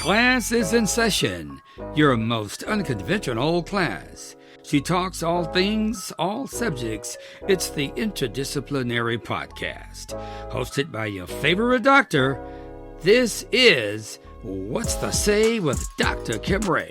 Class is in session, your most unconventional class. She talks all things, all subjects. It's the Interdisciplinary Podcast. Hosted by your favorite doctor, this is What's the Say with Dr. Kymrae.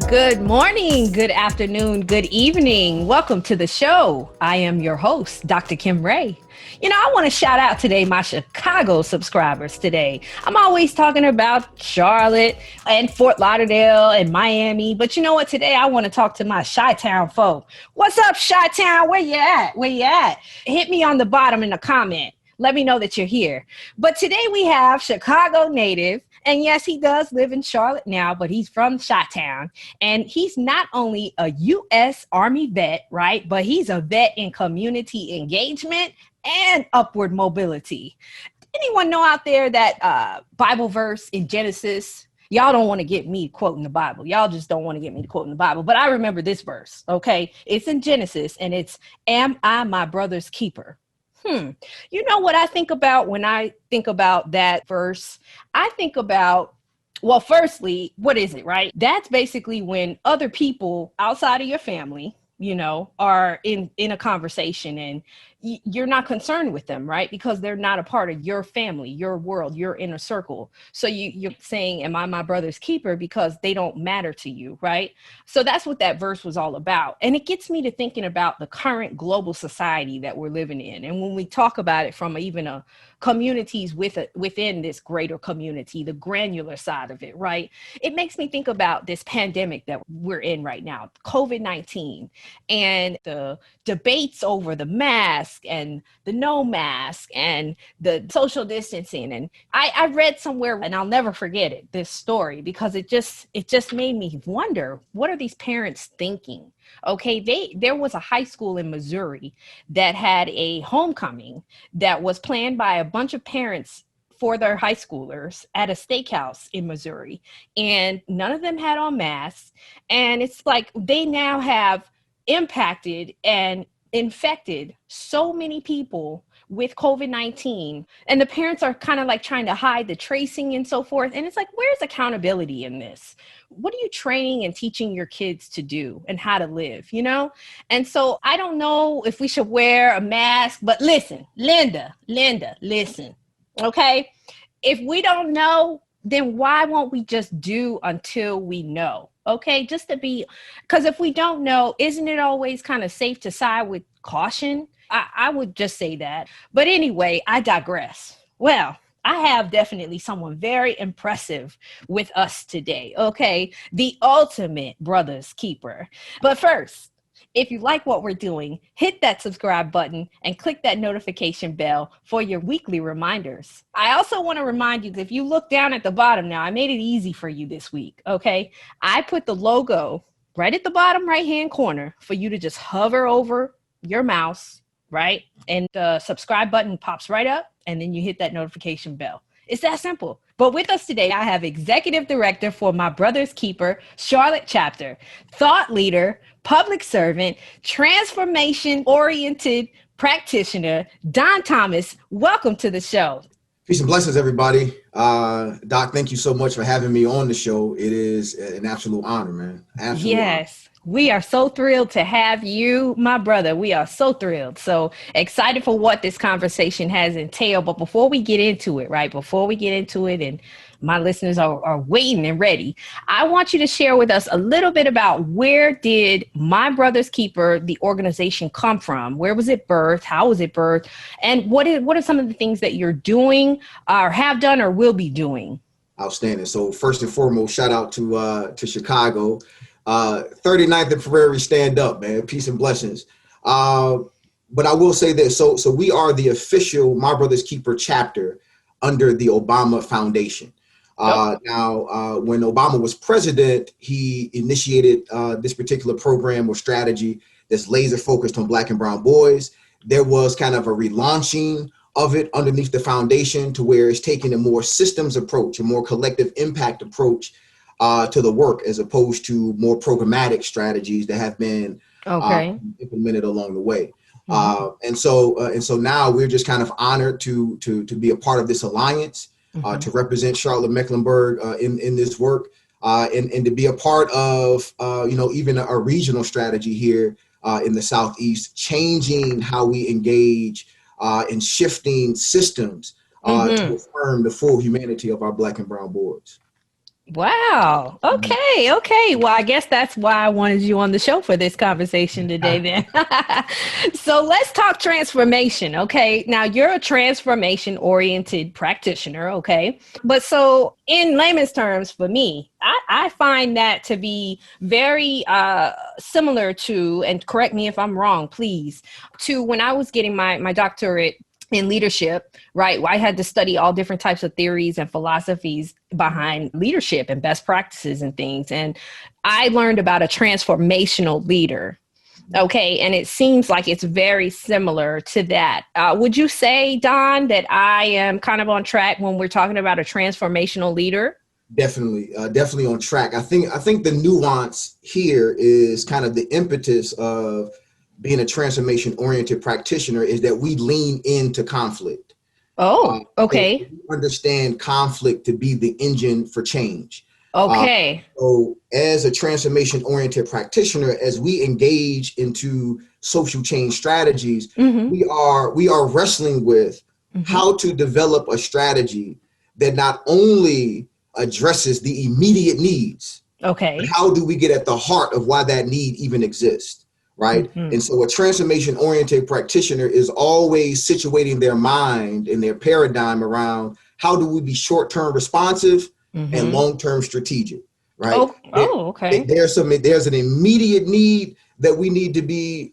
Good morning, good afternoon, good evening. Welcome to the show. I am your host, Dr. Kymrae. I want to shout out today my Chicago subscribers today. I'm always talking about Charlotte and Fort Lauderdale and Miami. But you know what? Today I want to talk to my Chi-Town folk. What's up, Chi-Town? Where you at? Where you at? Hit me on the bottom in the comment. Let me know that you're here. But today we have Chicago native. And yes, he does live in Charlotte now, but he's from Chi-Town. And he's not only a U.S. Army vet, right? But he's a vet in community engagement and upward mobility. Anyone know out there that Bible verse in Genesis? Y'all don't want to get me quoting the Bible. Y'all just don't want to get me quoting the Bible. But I remember this verse, okay? It's in Genesis, and it's, "Am I my brother's keeper?" You know what I think about when I think about that verse? I think about, well, firstly, what is it, right? That's basically when other people outside of your family, are in a conversation and you're not concerned with them, right? Because they're not a part of your family, your world, your inner circle. So you're saying, am I my brother's keeper? Because they don't matter to you, right? So that's what that verse was all about. And it gets me to thinking about the current global society that we're living in. And when we talk about it from even a communities within this greater community, the granular side of it, right? It makes me think about this pandemic that we're in right now, COVID-19, and the debates over the mask and the no mask and the social distancing. And I read somewhere, and I'll never forget it, this story, because it just made me wonder, what are these parents thinking? Okay, there was a high school in Missouri that had a homecoming that was planned by a bunch of parents for their high schoolers at a steakhouse in Missouri. And none of them had on masks. And it's like they now have impacted and infected so many people with COVID-19, and the parents are kind of like trying to hide the tracing and so forth. And it's like, where's accountability in this? What are you training and teaching your kids to do and how to live, And so I don't know if we should wear a mask, but listen, Linda, listen, okay? If we don't know, then why won't we just do until we know? Okay, because if we don't know, isn't it always kind of safe to side with caution? I would just say that. But anyway, I digress. Well, I have definitely someone very impressive with us today. Okay, the ultimate brother's keeper. But first, if you like what we're doing, hit that subscribe button and click that notification bell for your weekly reminders. I also want to remind you that if you look down at the bottom now, I made it easy for you this week, okay? I put the logo right at the bottom right-hand corner for you to just hover over your mouse, right? And the subscribe button pops right up, and then you hit that notification bell. It's that simple. But with us today, I have Executive Director for My Brother's Keeper, Charlotte Chapter, thought leader, public servant, transformation-oriented practitioner, Don Thomas. Welcome to the show. Peace and blessings, everybody. Doc, thank you so much for having me on the show. It is an absolute honor, man. Absolute yes. Honor. We are so thrilled to have you, my brother. We are so thrilled. So excited for what this conversation has entailed. But before we get into it, and my listeners are waiting and ready, I want you to share with us a little bit about where did My Brother's Keeper, the organization, come from? Where was it birthed? How was it birthed? And what are some of the things that you're doing or have done or will be doing? Outstanding. So first and foremost, shout out to Chicago. 39th and Prairie, stand up, man. Peace and blessings. But I will say this. So we are the official My Brother's Keeper chapter under the Obama Foundation. Now, when Obama was president, he initiated this particular program or strategy that's laser focused on Black and brown boys. There was kind of a relaunching of it underneath the foundation to where it's taking a more systems approach, a more collective impact approach to the work, as opposed to more programmatic strategies that have been implemented along the way. And so now we're just kind of honored to be a part of this alliance, to represent Charlotte Mecklenburg in this work, and to be a part of even a regional strategy here in the Southeast, changing how we engage and shifting systems to affirm the full humanity of our Black and brown boys. Wow. Okay. Well, I guess that's why I wanted you on the show for this conversation today then. So let's talk transformation. Okay. Now you're a transformation oriented practitioner. Okay. But so in layman's terms for me, I find that to be very similar to, and correct me if I'm wrong, please, to when I was getting my doctorate in leadership, right? I had to study all different types of theories and philosophies behind leadership and best practices and things. And I learned about a transformational leader. Okay. And it seems like it's very similar to that. Would you say, Don, that I am kind of on track when we're talking about a transformational leader? Definitely on track. I think the nuance here is kind of the impetus of being a transformation-oriented practitioner is that we lean into conflict. Oh, okay. We understand conflict to be the engine for change. Okay. So as a transformation-oriented practitioner, as we engage into social change strategies, we are wrestling with how to develop a strategy that not only addresses the immediate needs, but how do we get at the heart of why that need even exists? Right. And so a transformation-oriented practitioner is always situating their mind and their paradigm around how do we be short-term responsive and long-term strategic. Right. Okay. There's an immediate need that we need to be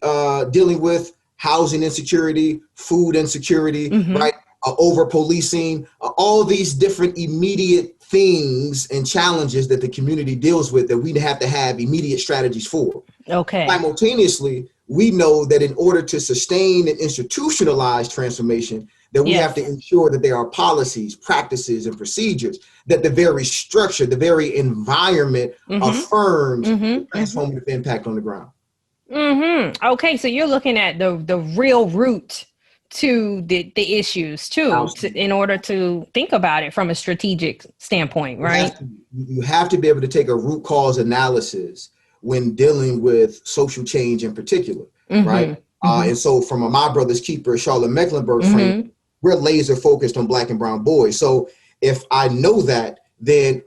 dealing with: housing insecurity, food insecurity, right? Over policing, all these different immediate things and challenges that the community deals with that we have to have immediate strategies for. Okay. Simultaneously, we know that in order to sustain and institutionalize transformation, that we have to ensure that there are policies, practices, and procedures, that the very structure, the very environment affirms transformative impact on the ground. Okay, so you're looking at the real root to the issues too, in order to think about it from a strategic standpoint, right? You have to be able to take a root cause analysis when dealing with social change in particular, right? And so from a My Brother's Keeper, Charlotte Mecklenburg frame, we're laser focused on Black and brown boys. So if I know that, then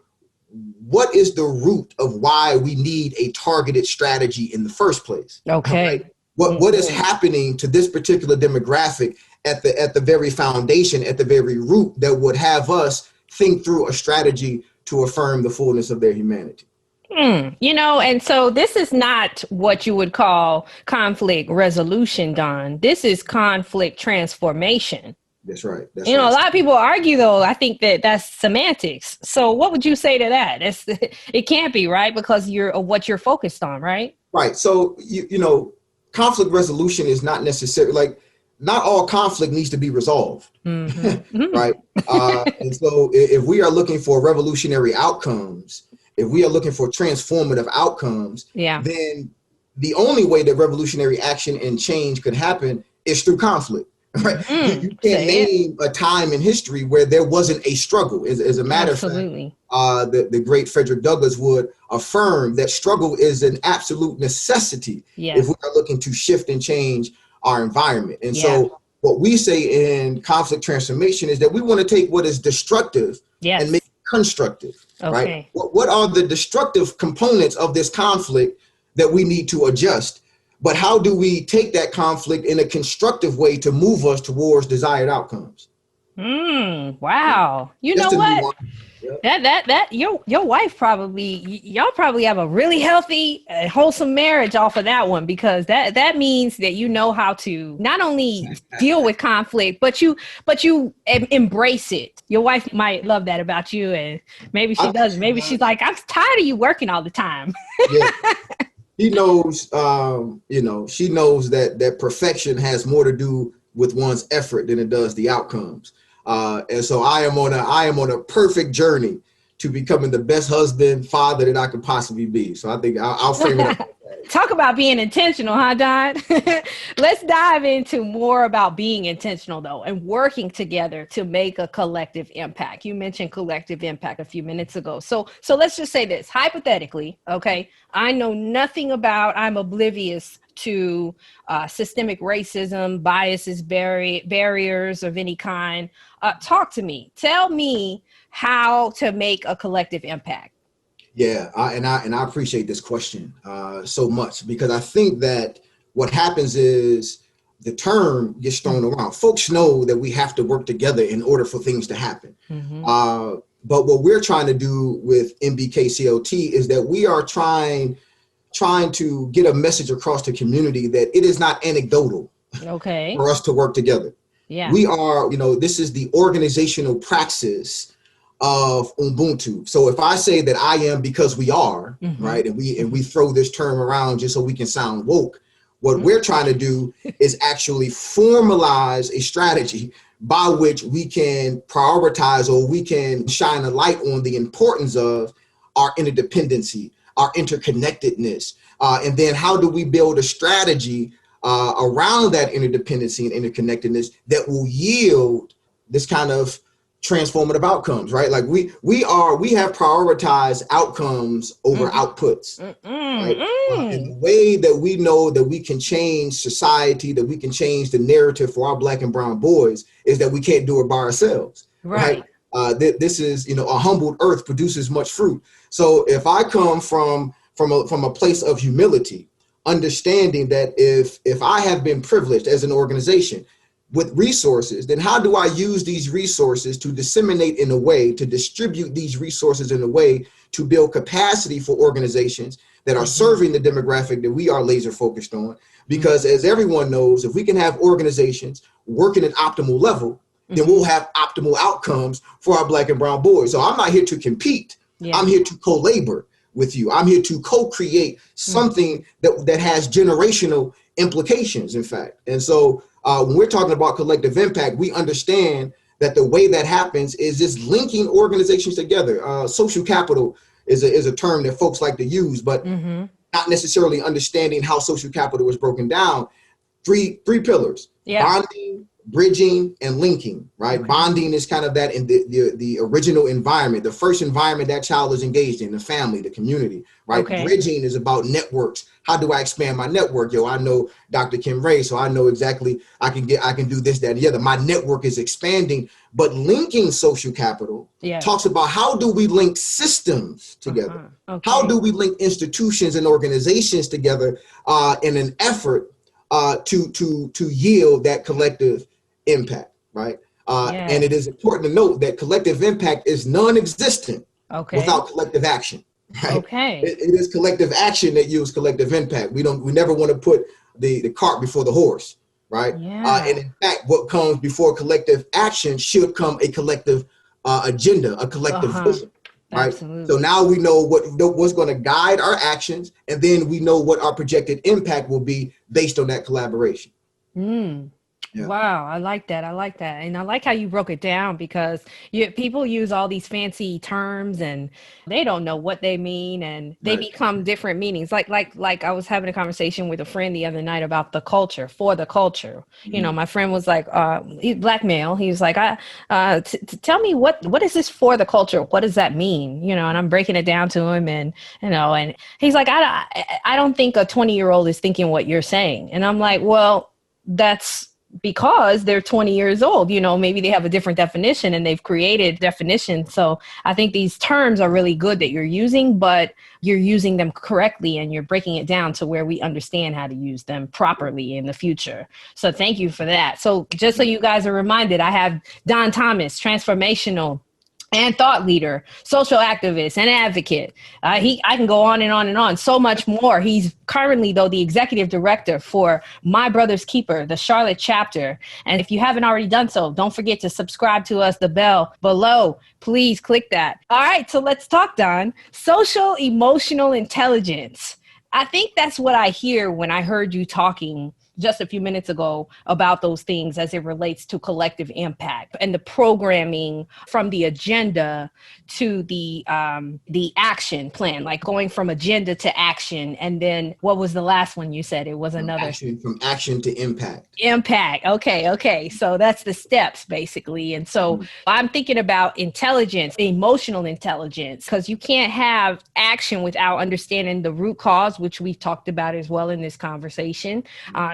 what is the root of why we need a targeted strategy in the first place? Okay. Right? What is happening to this particular demographic at the very foundation, at the very root, that would have us think through a strategy to affirm the fullness of their humanity? And so this is not what you would call conflict resolution, Don. This is conflict transformation. That's right. A lot of people argue, though, I think that's semantics. So what would you say to that? It can't be, right? Because what you're focused on, right? Right. So, conflict resolution is not necessarily not all conflict needs to be resolved. Right. And so if we are looking for revolutionary outcomes, if we are looking for transformative outcomes, then the only way that revolutionary action and change could happen is through conflict. Right? You can't name a time in history where there wasn't a struggle. As a matter of fact, the great Frederick Douglass would affirm that struggle is an absolute necessity if we are looking to shift and change our environment. And so what we say in conflict transformation is that we want to take what is destructive and make it constructive. Right? What are the destructive components of this conflict that we need to adjust? But how do we take that conflict in a constructive way to move us towards desired outcomes? Wow. You know what? That your wife y'all probably have a really healthy, wholesome marriage off of that one, because that means that you know how to not only deal with conflict, but you embrace it. Your wife might love that about you, and maybe she doesn't. Maybe she's like, I'm tired of you working all the time. She knows, she knows that perfection has more to do with one's effort than it does the outcomes. And so I am on a perfect journey to becoming the best husband, father that I could possibly be. So I think I'll frame it up like that. Talk about being intentional, huh, Don? Let's dive into more about being intentional, though, and working together to make a collective impact. You mentioned collective impact a few minutes ago. So let's just say this, hypothetically, okay? I know nothing about, I'm oblivious to systemic racism, biases, barriers of any kind. Talk to me. Tell me how to make a collective impact. Yeah, I appreciate this question so much, because I think that what happens is the term gets thrown around. Folks know that we have to work together in order for things to happen. But what we're trying to do with MBKCLT is that we are trying to get a message across the community that it is not anecdotal for us to work together. Yeah. We are, this is the organizational praxis of Ubuntu. So if I say that I am because we are, right, and we throw this term around just so we can sound woke, what we're trying to do is actually formalize a strategy by which we can prioritize, or we can shine a light on the importance of our interdependency, our interconnectedness, and then how do we build a strategy around that interdependency and interconnectedness that will yield this kind of transformative outcomes, right? Like we have prioritized outcomes over outputs, right? And the way that we know that we can change society, that we can change the narrative for our Black and brown boys, is that we can't do it by ourselves, right? This is, a humbled earth produces much fruit. So if I come from a place of humility, understanding that if I have been privileged as an organization with resources, then how do I use these resources to disseminate in a way, to distribute these resources in a way to build capacity for organizations that are serving the demographic that we are laser focused on? Because as everyone knows, if we can have organizations working at optimal level, then we'll have optimal outcomes for our Black and brown boys. So I'm not here to compete. I'm here to co-labor with you. I'm here to co-create something that has generational implications, in fact. And so when we're talking about collective impact, we understand that the way that happens is just linking organizations together. Social capital is a term that folks like to use, but not necessarily understanding how social capital is broken down. Three pillars: bonding, bridging, and linking, right? Bonding is kind of that in the original environment, the first environment that child is engaged in, the family, the community, right? Bridging is about networks. How do I expand my network? I know Dr. Kymrae, so I know exactly I can do this, that, and the other. My network is expanding. But linking social capital talks about how do we link systems together? How do we link institutions and organizations together in an effort to yield that collective impact, right? And it is important to note that collective impact is non-existent without collective action. Right? It is collective action that yields collective impact. We never want to put the cart before the horse, right? And in fact, what comes before collective action should come a collective agenda, a collective vision, right? Absolutely. So now we know what's going to guide our actions, and then we know what our projected impact will be based on that collaboration. Wow, I like that. And I like how you broke it down, because people use all these fancy terms and they don't know what they mean, and they become different meanings. Like I was having a conversation with a friend the other night about the culture, for the culture. My friend was like, he's Black male. He was like, tell me what is this for the culture? What does that mean? And I'm breaking it down to him, and he's like, I don't think a 20-year-old is thinking what you're saying. And I'm like, well, that's because they're 20 years old, maybe they have a different definition and they've created definitions. So I think these terms are really good that you're using, but you're using them correctly and you're breaking it down to where we understand how to use them properly in the future. So thank you for that. So just so you guys are reminded, I have Don Thomas, transformational and thought leader, social activist and advocate. I can go on and on and on, so much more. He's currently, though, the executive director for My Brother's Keeper, the Charlotte chapter. And if you haven't already done so, don't forget to subscribe to us, the bell below. Please click that. All right, so let's talk, Don. Social emotional intelligence. I think that's what I hear when I heard you talking just a few minutes ago about those things as it relates to collective impact and the programming from the agenda to the action plan, like going from agenda to action. And then what was the last one you said? It was another from action to impact. Impact. Okay. So that's the steps basically. And so I'm thinking about intelligence, emotional intelligence, because you can't have action without understanding the root cause, which we've talked about as well in this conversation,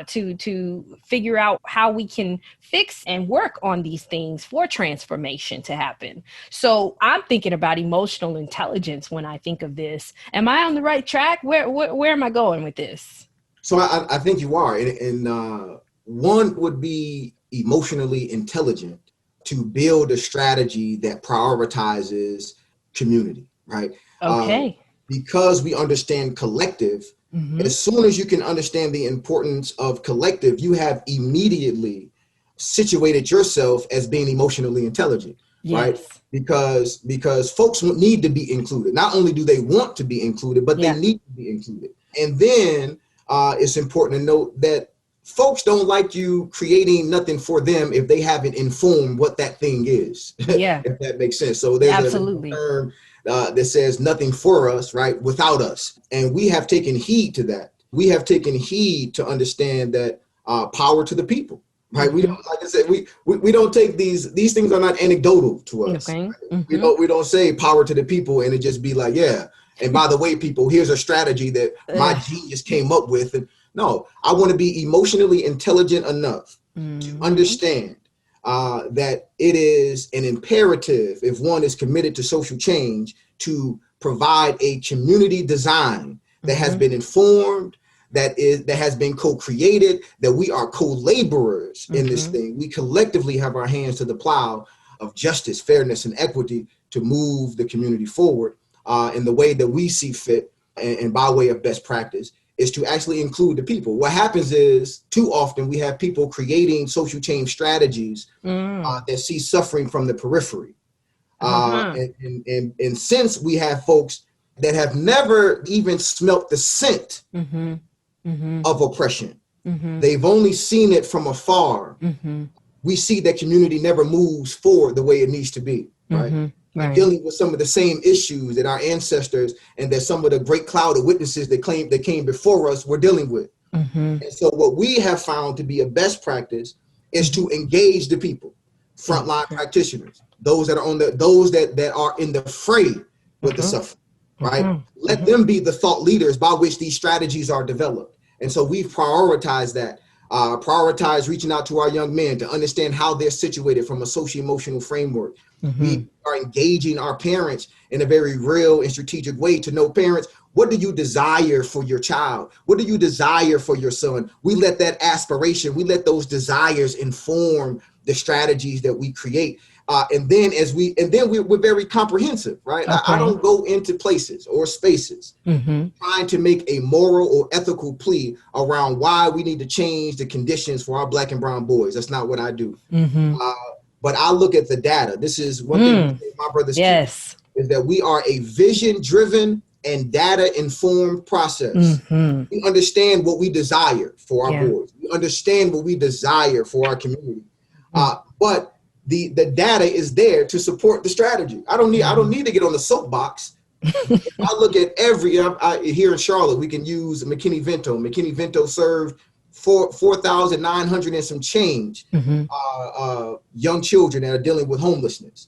to figure out how we can fix and work on these things for transformation to happen. So I'm thinking about emotional intelligence when I think of this. Am I on the right track? Where am I going with this? So I think you are. And one would be emotionally intelligent to build a strategy that prioritizes community, right? Okay. Because we understand collective, as soon as you can understand the importance of collective, you have immediately situated yourself as being emotionally intelligent, right? Because folks need to be included. Not only do they want to be included, but they need to be included. And then it's important to note that folks don't like you creating nothing for them if they haven't informed what that thing is. Yeah. If that makes sense. So there's a term that says nothing for us, right? Without us. And we have taken heed to that. We have taken heed to understand that power to the people, right? We don't, like I said, we don't take these things are not anecdotal to us. Okay. Right? We don't say power to the people and it just be like, yeah. And by the way, people, here's a strategy that my genius came up with. And no, I want to be emotionally intelligent enough to understand that it is an imperative, if one is committed to social change, to provide a community design that has been informed, that has been co-created, that we are co-laborers in this thing. We collectively have our hands to the plow of justice, fairness, and equity to move the community forward in the way that we see fit and by way of best practice, is to actually include the people. What happens is too often we have people creating social change strategies that see suffering from the periphery. And since we have folks that have never even smelt the scent of oppression, they've only seen it from afar. We see that community never moves forward the way it needs to be, right? Dealing with some of the same issues that our ancestors and that some of the great cloud of witnesses that came before us were dealing with. And so what we have found to be a best practice is to engage the people, frontline practitioners, those that are those that are in the fray with the suffering, right? Let them be the thought leaders by which these strategies are developed. And so we've prioritized that. Prioritize reaching out to our young men to understand how they're situated from a socio-emotional framework. We are engaging our parents in a very real and strategic way to know, parents, what do you desire for your child? What do you desire for your son? We let that aspiration, we let those desires inform the strategies that we create. And then we're very comprehensive, right? I don't go into places or spaces trying to make a moral or ethical plea around why we need to change the conditions for our Black and brown boys. That's not what I do. But I look at the data. This is one thing my brothers teach, is that we are a vision-driven and data-informed process. We understand what we desire for our boys. We understand what we desire for our community. But the data is there to support the strategy. I don't need to get on the soapbox. If I look at here in Charlotte, we can use McKinney-Vento. McKinney-Vento served 4,900 and some change young children that are dealing with homelessness.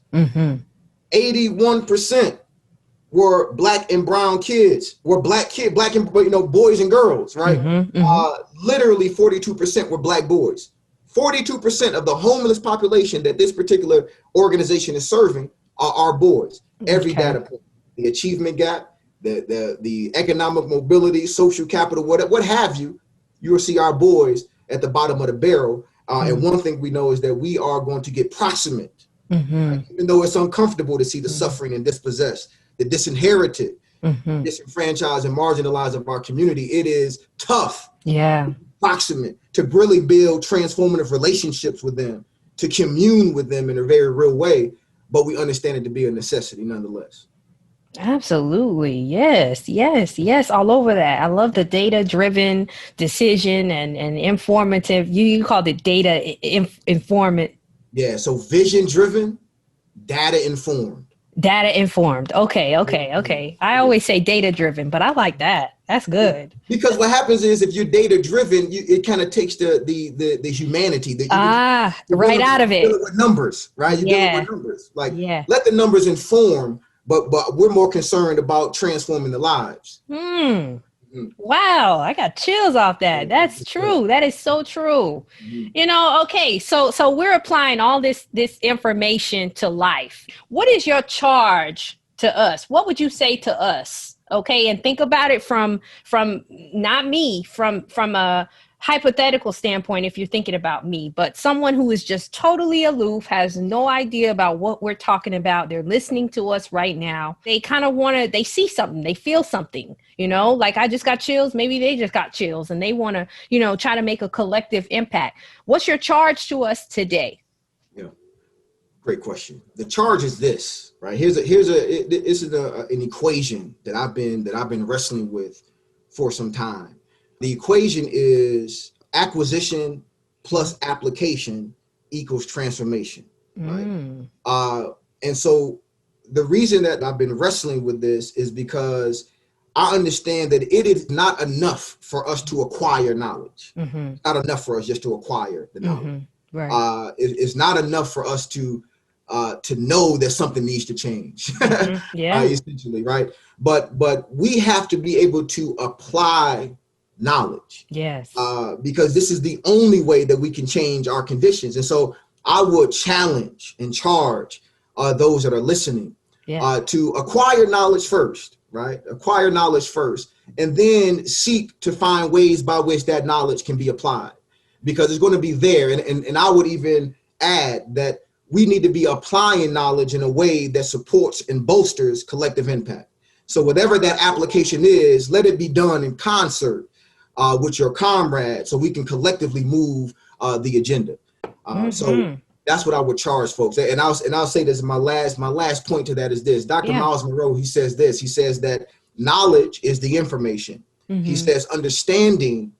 81% were Black and brown kids, black and boys and girls, right? Literally 42% were Black boys. 42% of the homeless population that this particular organization is serving are our boys. Every data point, the achievement gap, the economic mobility, social capital, what have you, you will see our boys at the bottom of the barrel. And one thing we know is that we are going to get proximate, right? Even though it's uncomfortable to see the suffering and dispossessed, the disinherited, disenfranchised and marginalized of our community. It is tough, proximate, to really build transformative relationships with them, to commune with them in a very real way. But we understand it to be a necessity nonetheless. Absolutely. Yes, yes, yes. All over that. I love the data-driven decision and informative. You called it informant. Yeah. So vision driven, data informed. Data informed. Okay, Data okay, informed. okay. I Yeah. always say data driven, but I like that. That's Yeah. good. Because what happens is if you're data driven, it kind of takes the humanity that Ah, you're right out of it. dealing with numbers, right? You're dealing Yeah, with numbers. Like yeah. let the numbers inform, but we're more concerned about transforming the lives. Hmm. Mhm. Wow, I got chills off that. That's true. That is so true. Mhm. Okay, so we're applying all this information to life. What is your charge to us? What would you say to us? Okay, and think about it from not me, from a hypothetical standpoint if you're thinking about me, but someone who is just totally aloof, has no idea about what we're talking about. They're listening to us right now. They kind of they see something, they feel something, like I just got chills. Maybe they just got chills and they want to, try to make a collective impact. What's your charge to us today? Yeah, great question. The charge is this, right? This is an equation that I've been wrestling with for some time. The equation is acquisition plus application equals transformation, right? Mm, And so the reason that I've been wrestling with this is because I understand that it is not enough for us to acquire knowledge. mm-hmm, It's not enough for us just to acquire the knowledge. mm-hmm, right. It's not enough for us to know that something needs to change, Mm-hmm, yeah. essentially, right? But we have to be able to apply knowledge Yes. because this is the only way that we can change our conditions. And so I would challenge and charge those that are listening Yeah. to acquire knowledge first, right? Acquire knowledge first, and then seek to find ways by which that knowledge can be applied, because it's going to be there. And I would even add that we need to be applying knowledge in a way that supports and bolsters collective impact. So whatever that application is, let it be done in concert with your comrades so we can collectively move the agenda. So Mm-hmm. that's what I would charge folks. And I'll say this, my last point to that is this. Dr. Yeah. Miles Monroe, he says this. He says that knowledge is the information. Mm-hmm. He says understanding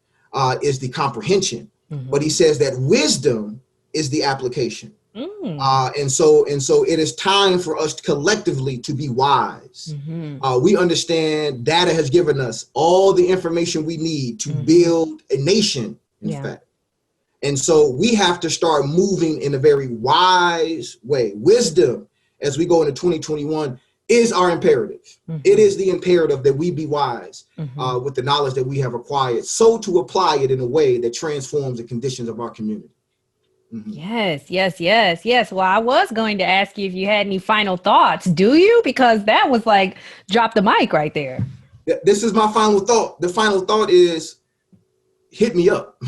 is the comprehension. Mm-hmm. But he says that wisdom is the application. Mm. And so it is time for us collectively to be wise. Mm-hmm. We understand data has given us all the information we need to build a nation, in fact. And so we have to start moving in a very wise way. Wisdom, as we go into 2021, is our imperative. Mm-hmm. It is the imperative that we be wise with the knowledge that we have acquired, so to apply it in a way that transforms the conditions of our community. Mm-hmm. Yes. Well, I was going to ask you if you had any final thoughts. Do you? Because that was like, drop the mic right there. This is my final thought. The final thought is, hit me up.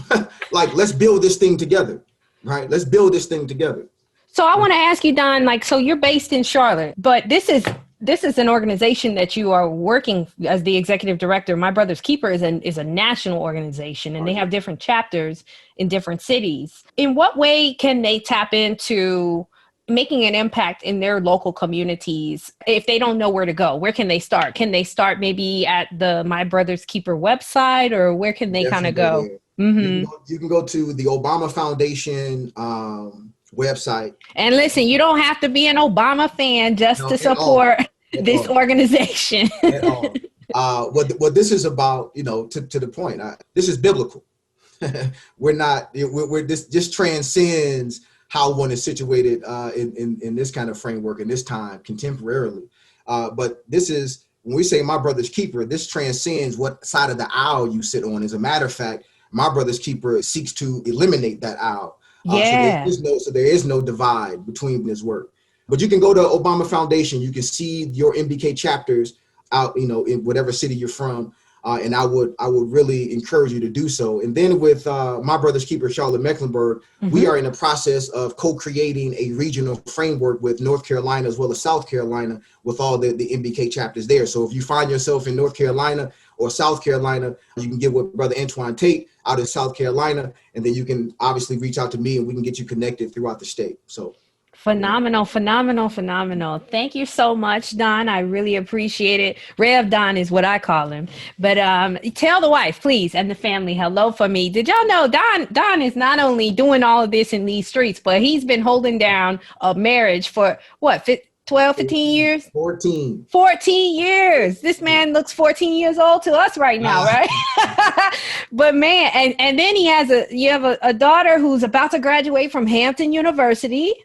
Like, let's build this thing together, right? Let's build this thing together. So I want to ask you, Don, so you're based in Charlotte, but this is an organization that you are working as the executive director. My Brother's Keeper is a national organization, and they have different chapters in different cities. In what way can they tap into making an impact in their local communities if they don't know where to go? Where can they start? Can they start maybe at the My Brother's Keeper website, or where can they kind of go? You can go to the Obama Foundation website. And listen, you don't have to be an Obama fan just to support this organization. What this is about, to the point, this is biblical. This transcends how one is situated in this kind of framework in this time contemporarily. But this is, when we say My Brother's Keeper, this transcends what side of the aisle you sit on. As a matter of fact, My Brother's Keeper seeks to eliminate that aisle. So there is no divide between this work. But you can go to Obama Foundation. You can see your MBK chapters out, in whatever city you're from. And I would really encourage you to do so. And then with My Brother's Keeper, Charlotte Mecklenburg, we are in the process of co-creating a regional framework with North Carolina as well as South Carolina with all the MBK chapters there. So if you find yourself in North Carolina or South Carolina, you can get with Brother Antoine Tate out in South Carolina, and then you can obviously reach out to me and we can get you connected throughout the state. So Phenomenal, phenomenal, phenomenal. Thank you so much, Don. I really appreciate it. Rev Don is what I call him. But tell the wife, please, and the family hello for me. Did y'all know Don is not only doing all of this in these streets, but he's been holding down a marriage for what, 12, 15 years? 14. 14 years. This man looks 14 years old to us right now, right? But man, and then you have a daughter who's about to graduate from Hampton University.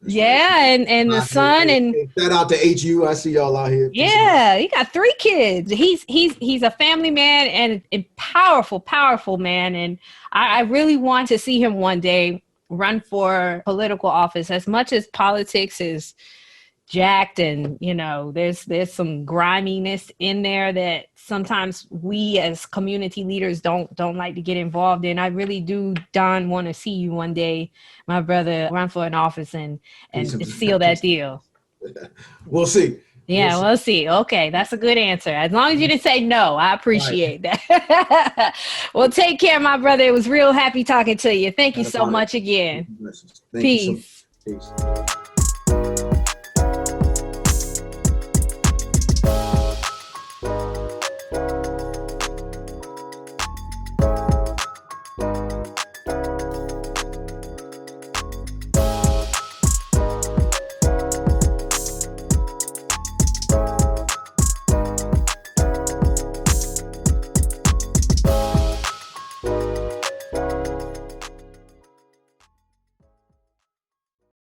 Yeah, and the son, and shout out to HU. I see y'all out here. Yeah, he got 3 kids. He's a family man and a powerful man. And I really want to see him one day run for political office. As much as politics is jacked, and there's some griminess in there that sometimes we as community leaders don't like to get involved in. I really do, Don, want to see you one day, my brother, run for an office and seal that deal. We'll see. Yeah, we'll see. Okay, that's a good answer. As long as you didn't say no, I appreciate that. Well, take care, my brother. It was real happy talking to you. Thank you so much again. Peace.